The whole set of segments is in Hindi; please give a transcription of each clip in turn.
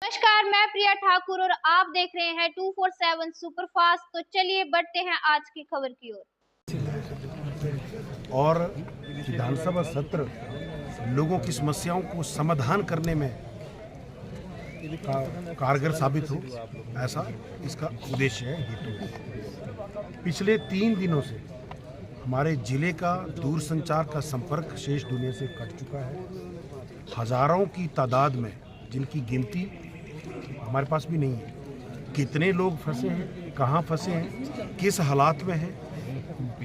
नमस्कार, मैं प्रिया ठाकुर और आप देख रहे हैं 247 सुपरफास्ट। तो चलिए बढ़ते हैं आज की खबर की ओर। और विधानसभा सत्र लोगों की समस्याओं को समाधान करने में कारगर साबित हो, ऐसा इसका उद्देश्य है, हेतु है। पिछले 3 दिनों से हमारे जिले का दूरसंचार का संपर्क शेष दुनिया से कट चुका है। हजारों की तादाद में, जिनकी गिनती हमारे पास भी नहीं है, कितने लोग फंसे हैं, कहाँ फंसे हैं, किस हालात में हैं।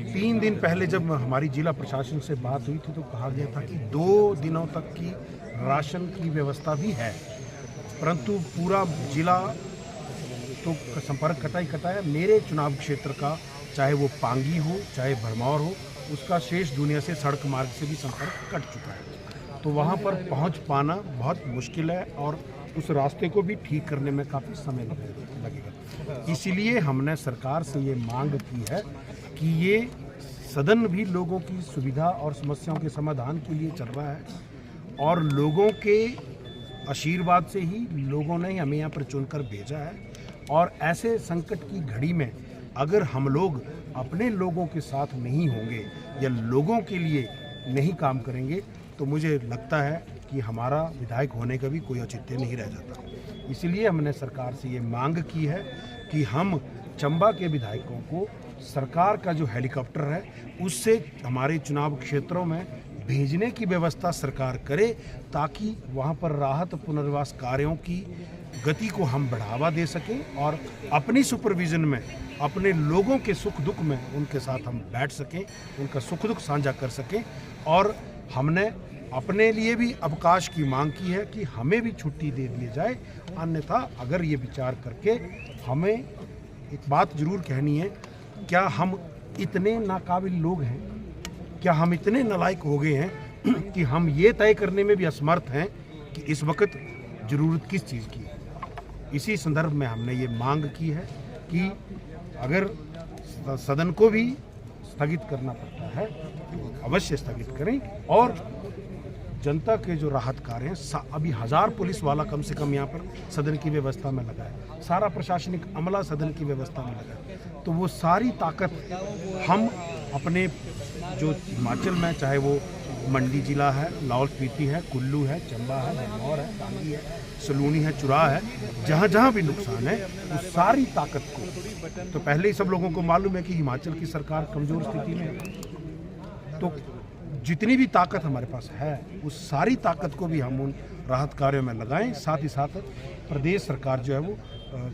3 दिन पहले जब हमारी जिला प्रशासन से बात हुई थी तो कहा गया था कि 2 दिनों तक की राशन की व्यवस्था भी है, परंतु पूरा जिला तो संपर्क कटा ही कटा है। मेरे चुनाव क्षेत्र का, चाहे वो पांगी हो चाहे भरमौर हो, उसका शेष दुनिया से सड़क मार्ग से भी संपर्क कट चुका है। तो वहाँ पर पहुँच पाना बहुत मुश्किल है और उस रास्ते को भी ठीक करने में काफ़ी समय लगेगा। इसीलिए हमने सरकार से ये मांग की है कि ये सदन भी लोगों की सुविधा और समस्याओं के समाधान के लिए चल रहा है और लोगों के आशीर्वाद से ही लोगों ने हमें यहाँ पर चुनकर भेजा है। और ऐसे संकट की घड़ी में अगर हम लोग अपने लोगों के साथ नहीं होंगे या लोगों के लिए नहीं काम करेंगे तो मुझे लगता है कि हमारा विधायक होने का भी कोई औचित्य नहीं रह जाता। इसलिए हमने सरकार से ये मांग की है कि हम चंबा के विधायकों को सरकार का जो हेलीकॉप्टर है उससे हमारे चुनाव क्षेत्रों में भेजने की व्यवस्था सरकार करे, ताकि वहाँ पर राहत पुनर्वास कार्यों की गति को हम बढ़ावा दे सकें और अपनी सुपरविजन में अपने लोगों के सुख दुख में उनके साथ हम बैठ सकें, उनका सुख दुख साझा कर सकें। और हमने अपने लिए भी अवकाश की मांग की है कि हमें भी छुट्टी दे दी जाए। अन्यथा अगर ये विचार करके हमें एक बात जरूर कहनी है, क्या हम इतने नाकाबिल लोग हैं, क्या हम इतने नालायक हो गए हैं कि हम ये तय करने में भी असमर्थ हैं कि इस वक्त ज़रूरत किस चीज़ की है। इसी संदर्भ में हमने ये मांग की है कि अगर सदन को भी स्थगित करना पड़ता है तो अवश्य स्थगित करें और जनता के जो राहत कार्य हैं, अभी 1000 पुलिस वाला कम से कम यहाँ पर सदन की व्यवस्था में लगा है, सारा प्रशासनिक अमला सदन की व्यवस्था में लगा है। तो वो सारी ताकत हम अपने जो हिमाचल में, चाहे वो मंडी जिला है, लाहौल स्पीति है, कुल्लू है, चंबा है, भरमौर है, पांगी है, सलूनी है, चुराह है, जहाँ जहाँ भी नुकसान है उस सारी ताकत को, तो पहले ही सब लोगों को मालूम है कि हिमाचल की सरकार कमज़ोर स्थिति में है, तो जितनी भी ताकत हमारे पास है उस सारी ताकत को भी हम उन राहत कार्यों में लगाएं। साथ ही साथ प्रदेश सरकार जो है वो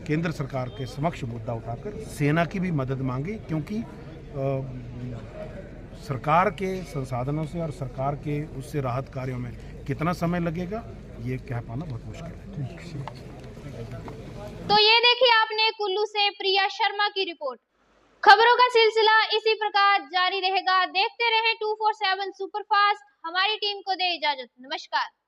केंद्र सरकार के समक्ष मुद्दा उठाकर सेना की भी मदद मांगे, क्योंकि सरकार के संसाधनों से और सरकार के उससे राहत कार्यों में कितना समय लगेगा ये कह पाना बहुत मुश्किल है। तो ये देखिए आपने कुल्लू से प्रिया शर्मा की रिपोर्ट। खबरों का सिलसिला इसी प्रकार जारी रहेगा। देखते रहें 247 सुपरफास्ट। हमारी टीम को दे इजाजत। नमस्कार।